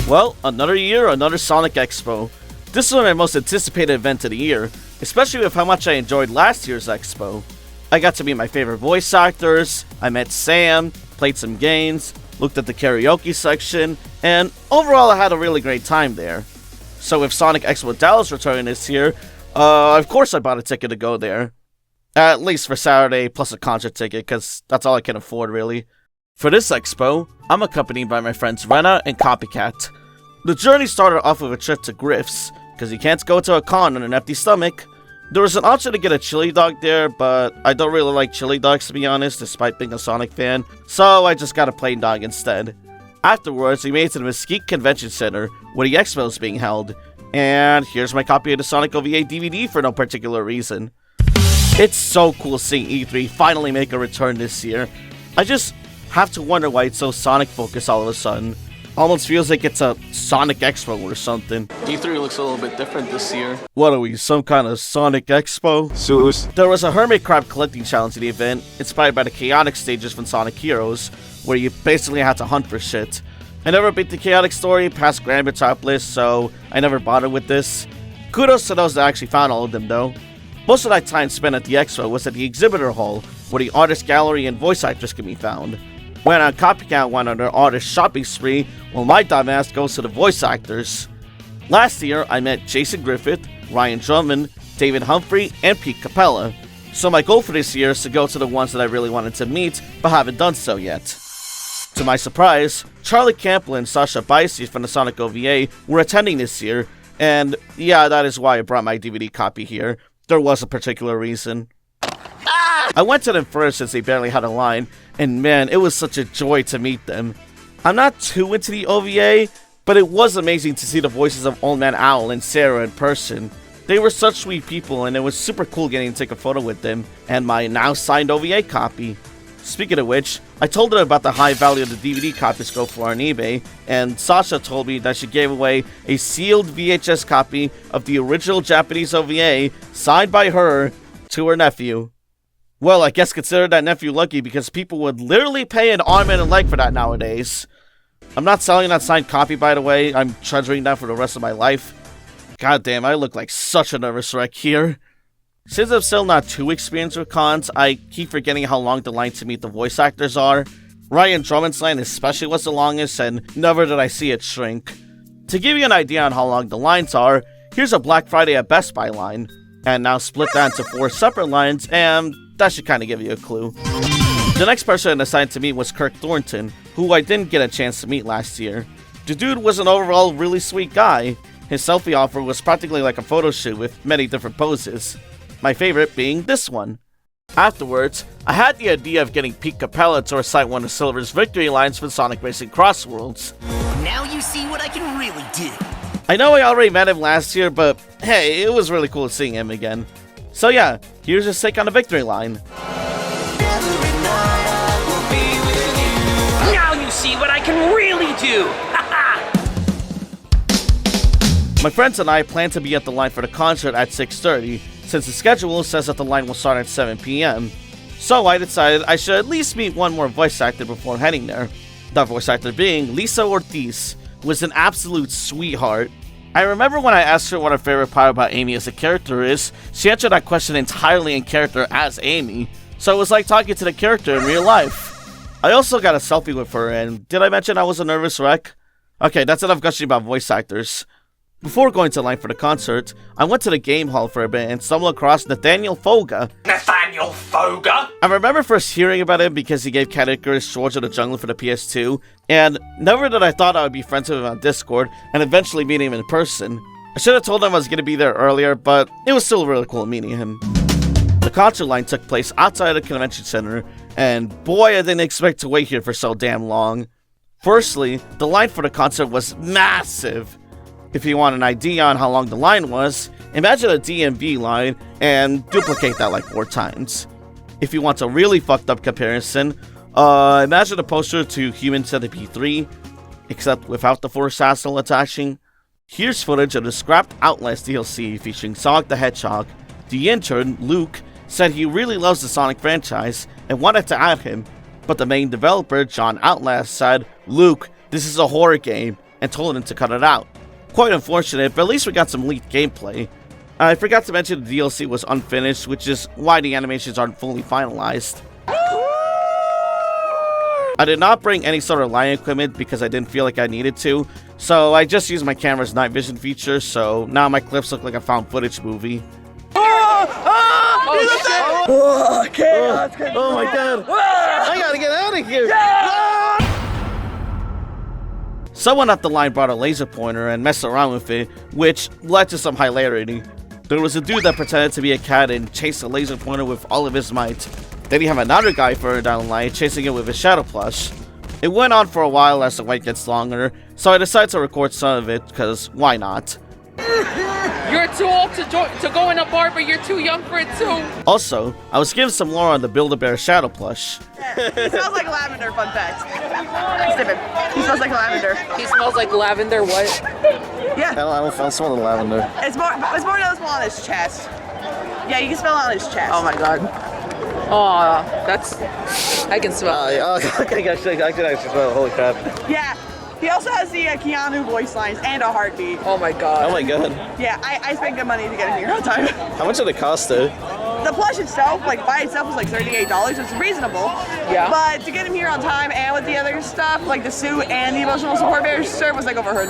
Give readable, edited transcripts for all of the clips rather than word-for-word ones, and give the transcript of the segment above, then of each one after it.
Well, another year, another Sonic Expo. This is one of my most anticipated events of the year, especially with how much I enjoyed last year's Expo. I got to meet my favorite voice actors, I met Sam, played some games, looked at the karaoke section, and overall I had a really great time there. So with Sonic Expo Dallas returning this year, of course I bought a ticket to go there. At least for Saturday, plus a concert ticket, because that's all I can afford really. For this expo, I'm accompanied by my friends Rena and Copycat. The journey started off with a trip to Griff's, because you can't go to a con on an empty stomach. There was an option to get a chili dog there, but I don't really like chili dogs to be honest, despite being a Sonic fan, so I just got a plain dog instead. Afterwards, we made it to the Mesquite Convention Center, where the expo is being held, and here's my copy of the Sonic OVA DVD for no particular reason. It's so cool seeing E3 finally make a return this year. I just have to wonder why it's so Sonic focused all of a sudden. Almost feels like it's a Sonic Expo or something. E3 looks a little bit different this year. What are we, some kind of Sonic Expo? Sus. There was a Hermit Crab collecting challenge at the event, inspired by the chaotic stages from Sonic Heroes, where you basically had to hunt for shit. I never beat the chaotic story past Grand Metropolis, so I never bothered with this. Kudos to those that actually found all of them though. Most of that time spent at the expo was at the exhibitor hall, where the artist gallery and voice actors can be found. When a Copycat went on their artist shopping spree, while my dumbass goes to the voice actors. Last year, I met Jason Griffith, Ryan Drummond, David Humphrey, and Pete Capella. So my goal for this year is to go to the ones that I really wanted to meet, but haven't done so yet. To my surprise, Charlie Campbell and Sasha Baisi from the Sonic OVA were attending this year, and yeah, that is why I brought my DVD copy here. There was a particular reason. I went to them first since they barely had a line, and man, it was such a joy to meet them. I'm not too into the OVA, but it was amazing to see the voices of Old Man Owl and Sarah in person. They were such sweet people, and it was super cool getting to take a photo with them, and my now signed OVA copy. Speaking of which, I told her about the high value of the DVD copies go for on eBay, and Sasha told me that she gave away a sealed VHS copy of the original Japanese OVA, signed by her, to her nephew. Well, I guess consider that nephew lucky because people would literally pay an arm and a leg for that nowadays. I'm not selling that signed copy, by the way. I'm treasuring that for the rest of my life. God damn, I look like such a nervous wreck here. Since I'm still not too experienced with cons, I keep forgetting how long the line to meet the voice actors are. Ryan Drummond's line especially was the longest, and never did I see it shrink. To give you an idea on how long the lines are, here's a Black Friday at Best Buy line, and now split that into 4 separate lines, and that should kind of give you a clue. The next person assigned to meet was Kirk Thornton, who I didn't get a chance to meet last year. The dude was an overall really sweet guy. His selfie offer was practically like a photo shoot with many different poses. My favorite being this one. Afterwards, I had the idea of getting Pete Capella to recite one of Silver's victory lines for Sonic Racing Cross Worlds. Now you see what I can really do. I know I already met him last year, but hey, it was really cool seeing him again. So yeah, here's his take on the victory line. Now you see what I can really do! My friends and I plan to be at the line for the concert at 6:30, since the schedule says that the line will start at 7 p.m. So I decided I should at least meet one more voice actor before heading there. That voice actor being Lisa Ortiz, who is an absolute sweetheart. I remember when I asked her what her favorite part about Amy as a character is, she answered that question entirely in character as Amy, so it was like talking to the character in real life. I also got a selfie with her, and did I mention I was a nervous wreck? Okay, that's enough gushing about voice actors. Before going to line for the concert, I went to the game hall for a bit and stumbled across Nathaniel Foga. Nathaniel Foga? I remember first hearing about him because he gave Cat Icarus George of the Jungle for the PS2, and never did I thought I would be friends with him on Discord and eventually meet him in person. I should have told him I was going to be there earlier, but it was still really cool meeting him. The concert line took place outside the convention center, and boy, I didn't expect to wait here for so damn long. Firstly, the line for the concert was massive. If you want an idea on how long the line was, imagine a DMV line and duplicate that like 4 times. If you want a really fucked up comparison, imagine a poster to Human Centipede 3, except without the Force Hassle attaching. Here's footage of the scrapped Outlast DLC featuring Sonic the Hedgehog. The intern, Luke, said he really loves the Sonic franchise and wanted to add him, but the main developer, John Outlast, said, "Luke, this is a horror game. and told him to cut it out. Quite unfortunate, but at least we got some leaked gameplay. I forgot to mention the DLC was unfinished, which is why the animations aren't fully finalized. I did not bring any sort of lighting equipment because I didn't feel like I needed to, so I just used my camera's night vision feature, so now my clips look like a found footage movie. Oh, chaos! Oh my god! I gotta get out of here! Someone up the line brought a laser pointer and messed around with it, which led to some hilarity. There was a dude that pretended to be a cat and chased a laser pointer with all of his might. Then you have another guy further down the line chasing it with his shadow plush. It went on for a while as the wait gets longer, so I decided to record some of it, because why not? You're too old to go in a bar, but you're too young for it too. Also, I was given some lore on the Build-A-Bear shadow plush. He smells like lavender, fun fact. Stibbin. He smells like lavender. He smells like lavender, what? Yeah. I don't smell the lavender. It's more noticeable on his chest. Yeah, you can smell it on his chest. Oh my god. Oh, that's... I can smell it. I can actually smell it, holy crap. Yeah. He also has the Keanu voice lines and a heartbeat. Oh my god. Oh my god. Yeah, I spent good money to get him here on time. How much did it cost, dude? The plush itself, like by itself, was like $38, which is reasonable. Yeah. But to get him here on time and with the other stuff, like the suit and the emotional support bear shirt, was like over $100.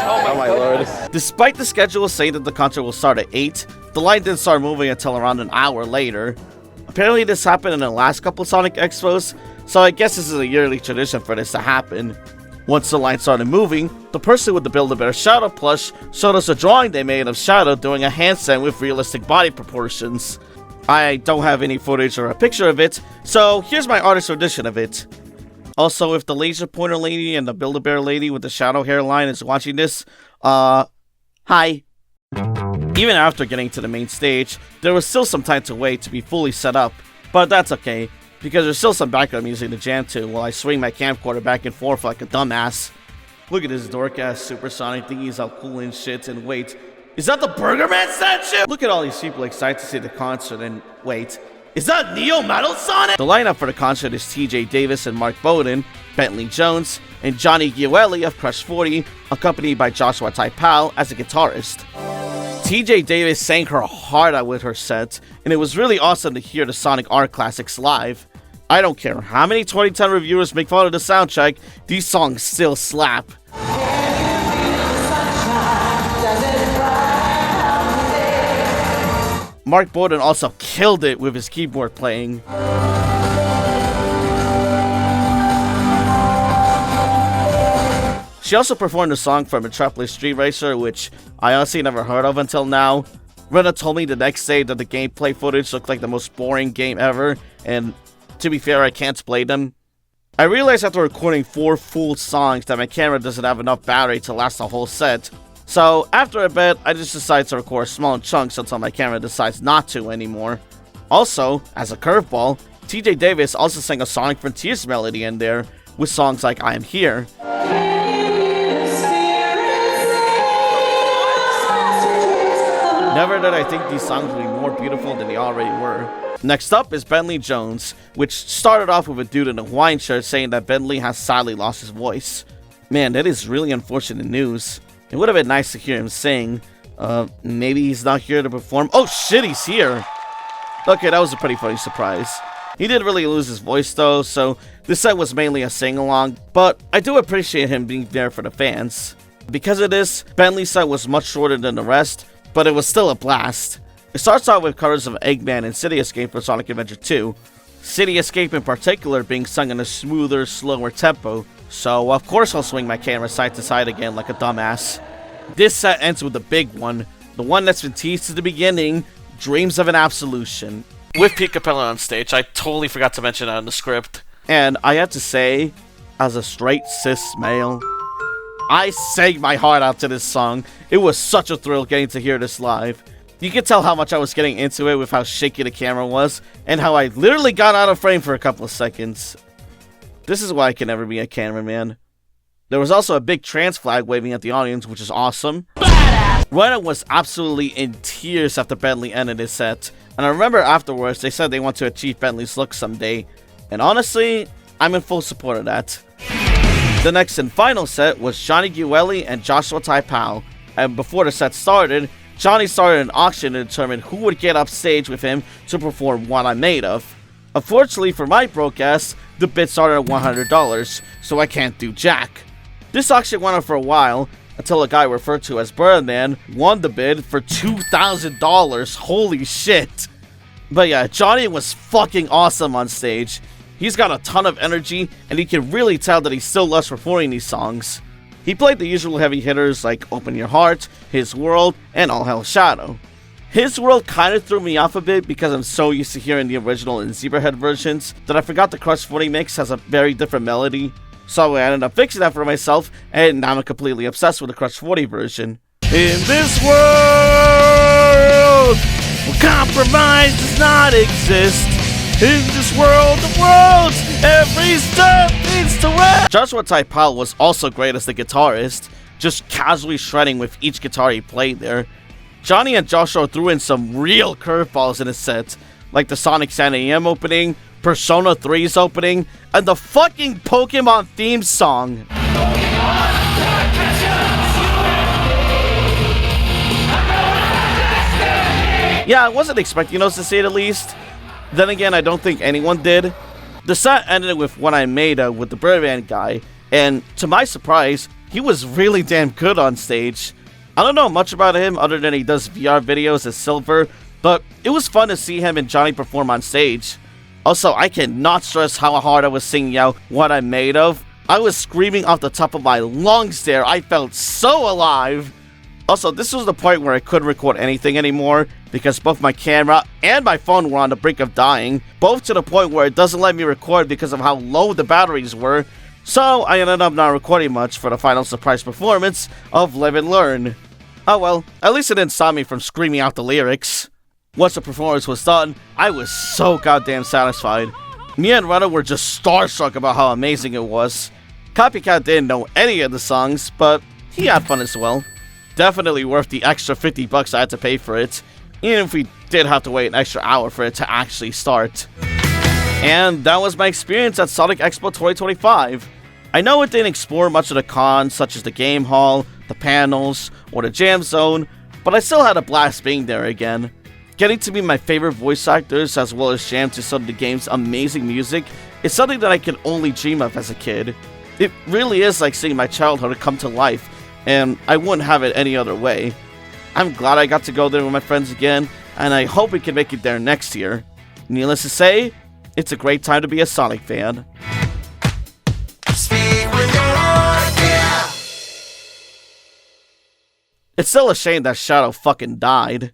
Oh my lord. Despite the schedule saying that the concert will start at 8, the line didn't start moving until around an hour later. Apparently this happened in the last couple Sonic Expos, so I guess this is a yearly tradition for this to happen. Once the line started moving, the person with the Build-A-Bear Shadow plush showed us a drawing they made of Shadow doing a handstand with realistic body proportions. I don't have any footage or a picture of it, so here's my artist rendition of it. Also, if the laser pointer lady and the Build-A-Bear lady with the shadow hairline is watching this, hi. Even after getting to the main stage, there was still some time to wait to be fully set up, but that's okay, because there's still some background music to jam to while I swing my camcorder back and forth like a dumbass. Look at this dork-ass supersonic thingy, he's all cool and shit, and wait, is that the Burger Man statue? Look at all these people excited to see the concert, and wait, is that Neo Metal Sonic? The lineup for the concert is TJ Davis and Mark Bowden, Bentley Jones, and Johnny Gioeli of Crush 40, accompanied by Joshua Taipal as a guitarist. TJ Davis sang her heart out with her set, and it was really awesome to hear the Sonic R classics live. I don't care how many 2010 reviewers make fun of the soundtrack, these songs still slap. Mark Bowden also killed it with his keyboard playing. She also performed a song from Metropolis Street Racer, which I honestly never heard of until now. Rena told me the next day that the gameplay footage looked like the most boring game ever, and to be fair, I can't play them. I realized after recording 4 full songs that my camera doesn't have enough battery to last the whole set. So after a bit, I just decided to record small chunks until my camera decides not to anymore. Also, as a curveball, TJ Davis also sang a Sonic Frontiers melody in there, with songs like I Am Here. Never did I think these songs would be more beautiful than they already were. Next up is Bentley Jones, which started off with a dude in a Hawaiian shirt saying that Bentley has sadly lost his voice. Man, that is really unfortunate news. It would have been nice to hear him sing. Maybe he's not here to perform. Oh shit, he's here! Okay, that was a pretty funny surprise. He didn't really lose his voice though, so this set was mainly a sing-along, but I do appreciate him being there for the fans. Because of this, Bentley's set was much shorter than the rest, but it was still a blast. It starts out with covers of Eggman and City Escape for Sonic Adventure 2. City Escape in particular being sung in a smoother, slower tempo, so of course I'll swing my camera side to side again like a dumbass. This set ends with the big one, the one that's been teased to the beginning, Dreams of an Absolution. With Pete Capella on stage, I totally forgot to mention that in the script. And I have to say, as a straight cis male, I sang my heart out to this song. It was such a thrill getting to hear this live. You can tell how much I was getting into it with how shaky the camera was, and how I literally got out of frame for a couple of seconds. This is why I can never be a cameraman. There was also a big trans flag waving at the audience, which is awesome. Rena was absolutely in tears after Bentley ended his set, and I remember afterwards they said they want to achieve Bentley's look someday, and honestly, I'm in full support of that. The next and final set was Johnny Guelli and Joshua Taipao, and before the set started, Johnny started an auction to determine who would get up stage with him to perform What I'm Made Of. Unfortunately for my broadcast, the bid started at $100, so I can't do jack. This auction went on for a while, until a guy referred to as Birdman won the bid for $2,000, holy shit. But yeah, Johnny was fucking awesome on stage. He's got a ton of energy, and you can really tell that he still loves performing these songs. He played the usual heavy hitters like Open Your Heart, His World, and All Hell Shadow. His World kinda threw me off a bit because I'm so used to hearing the original and Zebrahead versions that I forgot the Crush 40 mix has a very different melody. So I ended up fixing that for myself, and now I'm completely obsessed with the Crush 40 version. In this world, where compromise does not exist. In this world of worlds, every step leads to rest. Joshua Taipao was also great as the guitarist, just casually shredding with each guitar he played there. Johnny and Joshua threw in some real curveballs in his set, like the Sonic 10 AM opening, Persona 3's opening, and the fucking Pokemon theme song. Yeah, I wasn't expecting those to say the least. Then again, I don't think anyone did. The set ended with What I Made Of with the Birdman guy, and to my surprise, he was really damn good on stage. I don't know much about him other than he does VR videos as Silver, but it was fun to see him and Johnny perform on stage. Also, I cannot stress how hard I was singing out What I'm Made Of. I was screaming off the top of my lungs there. I felt so alive. Also, this was the point where I couldn't record anything anymore because both my camera and my phone were on the brink of dying, both to the point where it doesn't let me record because of how low the batteries were. So I ended up not recording much for the final surprise performance of Live and Learn. Oh well, at least it didn't stop me from screaming out the lyrics. Once the performance was done, I was so goddamn satisfied. Me and Retta were just starstruck about how amazing it was. Copycat didn't know any of the songs, but he had fun as well. Definitely worth the extra $50 I had to pay for it, even if we did have to wait an extra hour for it to actually start. And that was my experience at Sonic Expo 2025. I know it didn't explore much of the cons, such as the game hall, the panels, or the jam zone, but I still had a blast being there again. Getting to meet my favorite voice actors as well as jam to some of the game's amazing music is something that I could only dream of as a kid. It really is like seeing my childhood come to life, and I wouldn't have it any other way. I'm glad I got to go there with my friends again, and I hope we can make it there next year. Needless to say, it's a great time to be a Sonic fan. It's still a shame that Shadow fucking died.